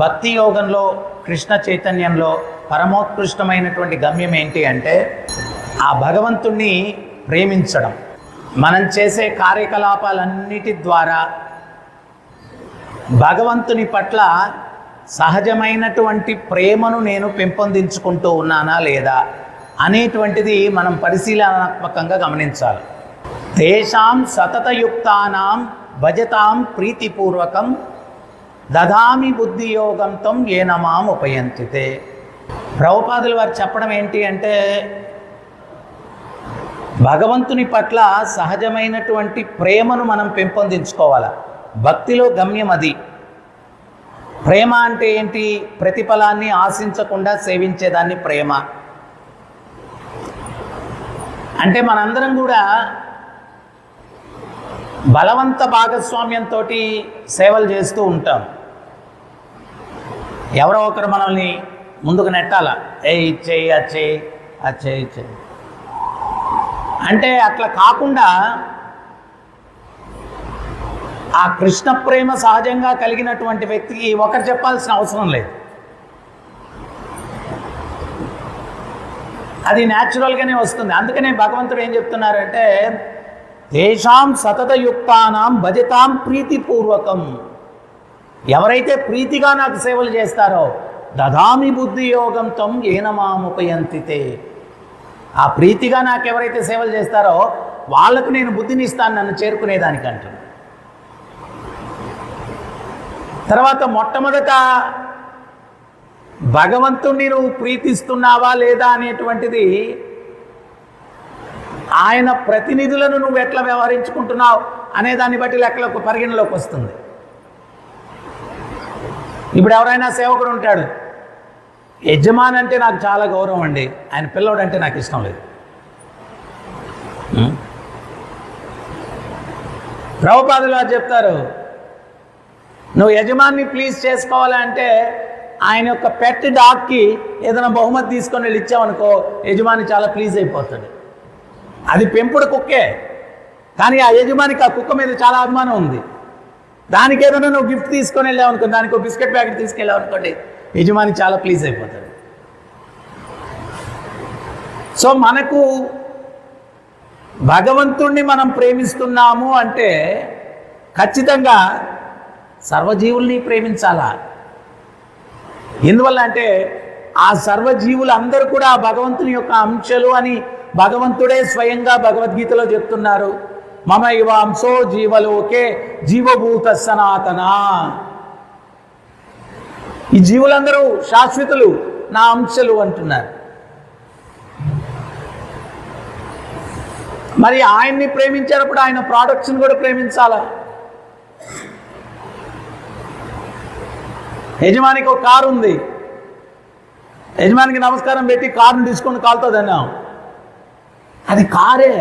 భక్తి యోగంలో కృష్ణ చైతన్యంలో పరమోత్కృష్టమైనటువంటి గమ్యం ఏంటి అంటే ఆ భగవంతుణ్ణి ప్రేమించడం. మనం చేసే కార్యకలాపాలన్నిటి ద్వారా భగవంతుని పట్ల సహజమైనటువంటి ప్రేమను నేను పెంపొందించుకుంటూ ఉన్నానా లేదా అనేటువంటిది మనం పరిశీలనాత్మకంగా గమనించాలి. తేషాం సతతయుక్తానాం భజతాం ప్రీతిపూర్వకం దదామి బుద్ధియోగం తం ఏన మాం ఉపయంతితే. ప్రభుపాదులు వారు చెప్పడం ఏంటి అంటే భగవంతుని పట్ల సహజమైనటువంటి ప్రేమను మనం పెంపొందించుకోవాలి. భక్తిలో గమ్యం అది. ప్రేమ అంటే ఏంటి? ప్రతిఫలాన్ని ఆశించకుండా సేవించేదాన్ని ప్రేమ అంటే. మనందరం కూడా బలవంత భాగస్వామ్యంతో సేవలు చేస్తూ ఉంటాం. ఎవరో ఒకరు మనల్ని ముందుకు నెట్టాల, ఇచ్చేయి అచ్చేయి అచ్చేయి ఇచ్చేయి అంటే. అట్లా కాకుండా ఆ కృష్ణ ప్రేమ సహజంగా కలిగినటువంటి వ్యక్తికి ఒకరు చెప్పాల్సిన అవసరం లేదు. అది న్యాచురల్గానే వస్తుంది. అందుకనే భగవంతుడు ఏం చెప్తున్నారంటే తేషాం సతతయుక్తానాం భజతాం ప్రీతిపూర్వకం. ఎవరైతే ప్రీతిగా నాకు సేవలు చేస్తారో దదామి బుద్ధియోగం తం ఏన మాం ఉపయంతితే. ఆ ప్రీతిగా నాకు ఎవరైతే సేవలు చేస్తారో వాళ్ళకు నేను బుద్ధిని ఇస్తాను, నన్ను చేరుకునేదానికంటూ. తర్వాత మొట్టమొదట భగవంతుణ్ణి నువ్వు ప్రీతిస్తున్నావా లేదా అనేటువంటిది ఆయన ప్రతినిధులను నువ్వు ఎట్లా వ్యవహరించుకుంటున్నావు అనే దాన్ని బట్టి లెక్కలకు పరిగణలోకి వస్తుంది. ఇప్పుడు ఎవరైనా సేవకుడు ఉంటాడు, యజమాని అంటే నాకు చాలా గౌరవం అండి, ఆయన పిల్లోడు అంటే నాకు ఇష్టం లేదు. ప్రభుపాదులు వారు చెప్తారు, నువ్వు యజమాన్ని ప్లీజ్ చేసుకోవాలంటే ఆయన యొక్క పెట్ డాగ్కి ఏదైనా బహుమతి తీసుకొని వెళ్ళి ఇచ్చావనుకో యజమాని చాలా ప్లీజ్ అయిపోతాడు. అది పెంపుడు కుక్కే, కానీ ఆ యజమానికి ఆ కుక్క మీద చాలా అభిమానం ఉంది. దానికి ఏదైనా నువ్వు గిఫ్ట్ తీసుకొని వెళ్ళావనుకో, దానికి ఒక బిస్కెట్ ప్యాకెట్ తీసుకెళ్ళావనుకోండి యజమాని చాలా ప్లీజ్ అయిపోతాడు. సో మనకు భగవంతుణ్ణి మనం ప్రేమిస్తున్నాము అంటే ఖచ్చితంగా సర్వజీవుల్ని ప్రేమించాలా. ఎందువల్ల అంటే ఆ సర్వజీవులు అందరూ కూడా భగవంతుని యొక్క అంశాలు అని భగవంతుడే స్వయంగా భగవద్గీతలో చెప్తున్నారు. మమ ఇవ అంశో జీవలోకే జీవభూత సనాతన. ఈ జీవులందరూ శాశ్వతులు, నా అంశాలు అంటున్నారు. మరి ఆయన్ని ప్రేమించేటప్పుడు ఆయన ప్రోడక్ట్స్ని కూడా ప్రేమించాలా. యజమానికి ఒక కారు ఉంది, యజమానికి నమస్కారం పెట్టి కారుని తీసుకొని కాలుతుంది అన్నాం, అది కారే.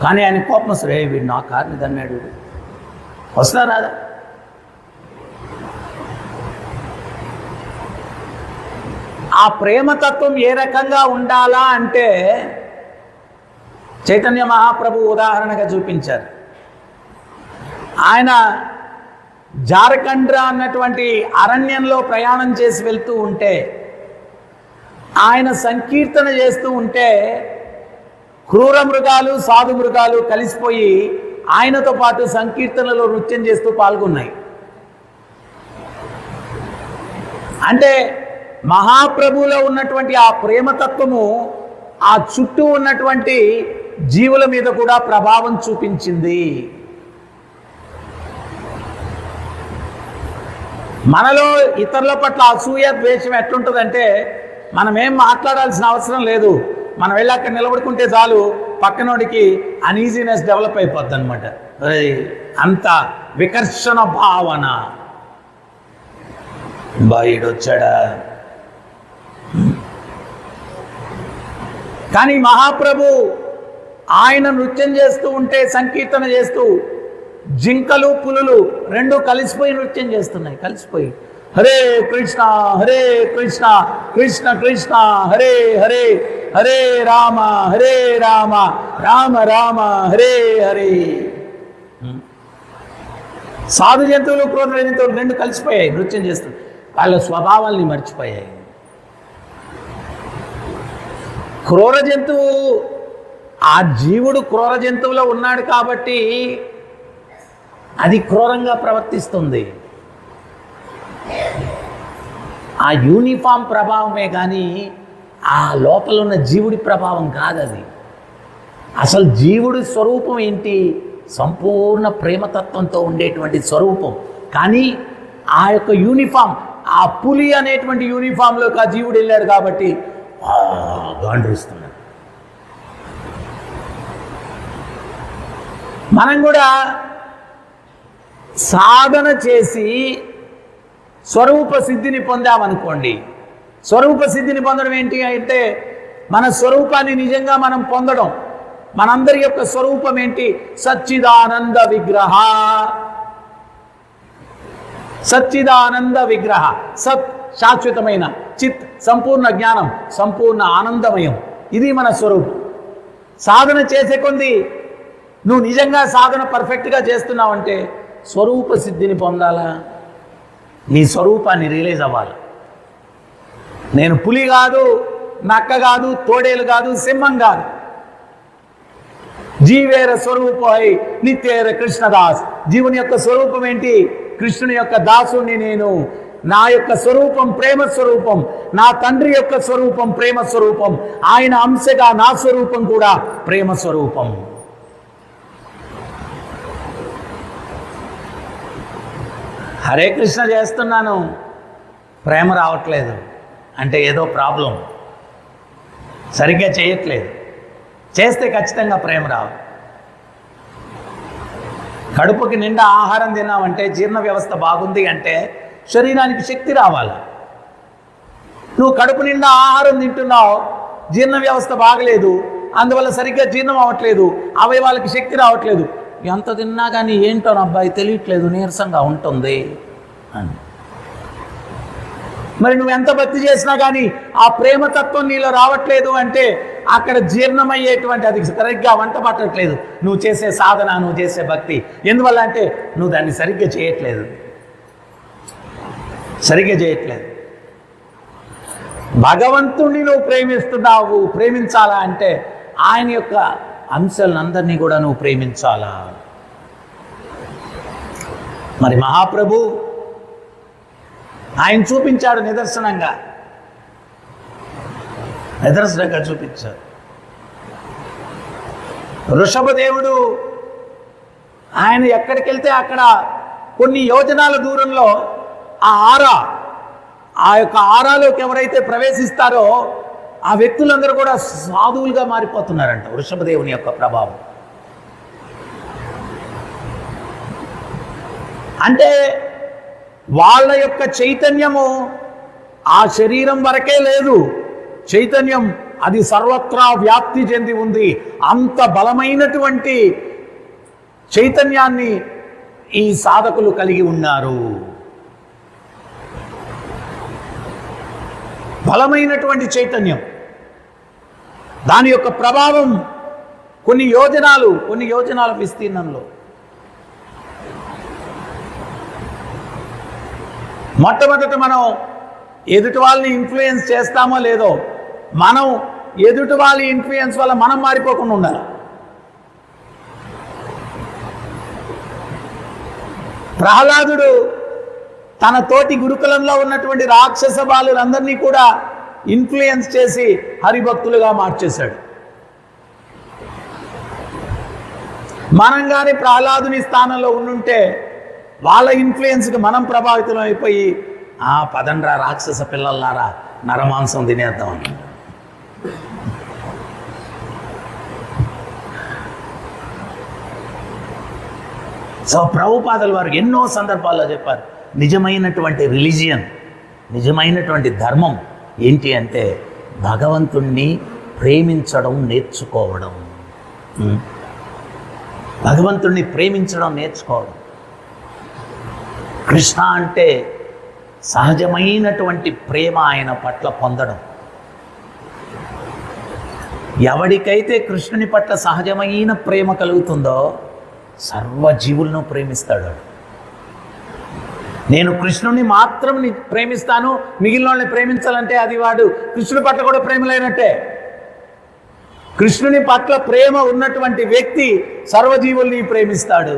కానీ ఆయన కోపం వస్తుంది, వీడు నా కారుని దన్నాడు, వస్తారా? ఆ ప్రేమతత్వం ఏ రకంగా ఉండాలా అంటే చైతన్య మహాప్రభు ఉదాహరణగా చూపించారు. ఆయన జార్ఖండ్ అన్నటువంటి అరణ్యంలో ప్రయాణం చేసి వెళ్తూ ఉంటే, ఆయన సంకీర్తన చేస్తూ ఉంటే క్రూర మృగాలు సాధు మృగాలు కలిసిపోయి ఆయనతో పాటు సంకీర్తనలో నృత్యం చేస్తూ పాల్గొన్నాయి. అంటే మహాప్రభువులో ఉన్నటువంటి ఆ ప్రేమతత్వము ఆ చుట్టూ ఉన్నటువంటి జీవుల మీద కూడా ప్రభావం చూపించింది. మనలో ఇతరుల పట్ల అసూయ ద్వేషం ఎట్లుంటుందంటే మనమేం మాట్లాడాల్సిన అవసరం లేదు, మనం వెళ్ళి అక్కడ నిలబడుకుంటే చాలు పక్కనోడికి అన్ఈజీనెస్ డెవలప్ అయిపోద్ది అనమాట. అంత వికర్షణ భావన, బయటొచ్చాడా. కానీ మహాప్రభు ఆయన నృత్యం చేస్తూ ఉంటే, సంకీర్తన చేస్తూ జింకలు పులులు రెండు కలిసిపోయి నృత్యం చేస్తున్నాయి. కలిసిపోయి హరే కృష్ణ హరే కృష్ణ కృష్ణ కృష్ణ హరే హరే హరే రామ రామ రామ హరే హరే. సాధు జంతువులు క్రూర జంతువులు రెండు కలిసిపోయాయి, నృత్యం చేస్తుంది. వాళ్ళ స్వభావాల్ని మర్చిపోయాయి. క్రూర జంతువు, ఆ జీవుడు క్రూర జంతువులో ఉన్నాడు కాబట్టి అది క్రూరంగా ప్రవర్తిస్తుంది. ఆ యూనిఫామ్ ప్రభావమే కానీ ఆ లోపల ఉన్న జీవుడి ప్రభావం కాదు అది. అసలు జీవుడి స్వరూపం ఏంటి? సంపూర్ణ ప్రేమతత్వంతో ఉండేటువంటి స్వరూపం. కానీ ఆ యొక్క యూనిఫామ్, ఆ పులి అనేటువంటి యూనిఫామ్లోకి ఆ జీవుడు వెళ్ళాడు కాబట్టి గాండ్రిస్తున్నాడు. మనం కూడా సాధన చేసి స్వరూప సిద్ధిని పొందామనుకోండి. స్వరూప సిద్ధిని పొందడం ఏంటి అంటే మన స్వరూపాన్ని నిజంగా మనం పొందడం. మనందరి యొక్క స్వరూపం ఏంటి? సచ్చిదానంద విగ్రహ. సచ్చిదానంద విగ్రహ. సత్ శాశ్వతమైన, చిత్ సంపూర్ణ జ్ఞానం, సంపూర్ణ ఆనందమయం. ఇది మన స్వరూపం. సాధన చేసే కొంది నువ్వు నిజంగా సాధన పర్ఫెక్ట్గా చేస్తున్నావంటే స్వరూప సిద్ధిని పొందాలా? నీ స్వరూపాన్ని రియలైజ్ అవ్వాలి. నేను పులి కాదు, నక్క కాదు, తోడేలు కాదు, సింహం కాదు. జీవేర స్వరూపై నిత్యేర కృష్ణదాస్. జీవుని యొక్క స్వరూపం ఏంటి? కృష్ణుని యొక్క దాసుని నేను. నా యొక్క స్వరూపం ప్రేమ స్వరూపం. నా తండ్రి యొక్క స్వరూపం ప్రేమ స్వరూపం. ఆయన అంశగా నా స్వరూపం కూడా ప్రేమ స్వరూపం. హరే కృష్ణ చేస్తున్నాను, ప్రేమ రావట్లేదు అంటే ఏదో ప్రాబ్లం, సరిగ్గా చేయట్లేదు. చేస్తే ఖచ్చితంగా ప్రేమ రావాలి. కడుపుకి నిండా ఆహారం తిన్నామంటే, జీర్ణ వ్యవస్థ బాగుంది అంటే శరీరానికి శక్తి రావాలి. నువ్వు కడుపు నిండా ఆహారం తింటున్నావు, జీర్ణ వ్యవస్థ బాగలేదు, అందువల్ల సరిగ్గా జీర్ణం అవ్వట్లేదు, అవయవాలకి శక్తి రావట్లేదు. ఎంత తిన్నా కానీ ఏంటో నా అబ్బాయి తెలియట్లేదు, నీరసంగా ఉంటుంది అని. మరి నువ్వు ఎంత భక్తి చేసినా కానీ ఆ ప్రేమతత్వం నీలో రావట్లేదు అంటే అక్కడ జీర్ణమయ్యేటువంటి, అది సరిగ్గా వంట పట్టట్లేదు నువ్వు చేసే సాధన, నువ్వు చేసే భక్తి. ఎందువల్ల అంటే నువ్వు దాన్ని సరిగ్గా చేయట్లేదు. భగవంతుణ్ణి నువ్వు ప్రేమిస్తున్నావు. ప్రేమించాలా అంటే ఆయన యొక్క అంశాలందరినీ కూడా నువ్వు ప్రేమించాలా. మరి మహాప్రభు ఆయన చూపించాడు, నిదర్శనంగా చూపించాడు. వృషభదేవుడు ఆయన ఎక్కడికి వెళ్తే అక్కడ కొన్ని యోజనాల దూరంలో ఆ యొక్క ఆరాలోకి ఎవరైతే ప్రవేశిస్తారో ఆ వ్యక్తులందరూ కూడా సాధువులుగా మారిపోతున్నారంట. వృషభదేవుని యొక్క ప్రభావం అంటే వాళ్ళ యొక్క చైతన్యము ఆ శరీరం వరకే లేదు. చైతన్యం అది సర్వత్రా వ్యాప్తి చెంది ఉంది. అంత బలమైనటువంటి చైతన్యాన్ని ఈ సాధకులు కలిగి ఉన్నారు. బలమైనటువంటి చైతన్యం, దాని యొక్క ప్రభావం కొన్ని యోజనాల విస్తీర్ణంలో. మొట్టమొదట మనం ఎదుటి వాళ్ళని ఇన్ఫ్లుయెన్స్ చేస్తామో లేదో, మనం ఎదుటి వాళ్ళ ఇన్ఫ్లుయెన్స్ వల్ల మనం మారిపోకుండా ఉండాలి. ప్రహ్లాదుడు తన తోటి గురుకులంలో ఉన్నటువంటి రాక్షస బాలులందరినీ కూడా ఇన్ఫ్లుయెన్స్ చేసి హరిభక్తులుగా మార్చేశాడు. మనం కానీ ప్రహ్లాదుని స్థానంలో ఉండుంటే వాళ్ళ ఇన్ఫ్లుయెన్స్కి మనం ప్రభావితం అయిపోయి పదండ్రా రాక్షస పిల్లల్లారా నరమాంసం తినేద్దామని. సో ప్రభుపాదుల వారు ఎన్నో సందర్భాల్లో చెప్పారు, నిజమైనటువంటి రిలీజియన్, నిజమైనటువంటి ధర్మం ఏంటి అంటే భగవంతుణ్ణి ప్రేమించడం నేర్చుకోవడం. భగవంతుణ్ణి ప్రేమించడం నేర్చుకోవడం. కృష్ణ అంటే సహజమైనటువంటి ప్రేమ ఆయన పట్ల పొందడం. ఎవడికైతే కృష్ణుని పట్ల సహజమైన ప్రేమ కలుగుతుందో సర్వజీవులను ప్రేమిస్తాడు. నేను కృష్ణుని మాత్రం ప్రేమిస్తాను, మిగిలిన వాళ్ళని ప్రేమించాలంటే అది వాడు కృష్ణుని పట్ల కూడా ప్రేమ లేనట్టే. కృష్ణుని పట్ల ప్రేమ ఉన్నటువంటి వ్యక్తి సర్వజీవుల్ని ప్రేమిస్తాడు.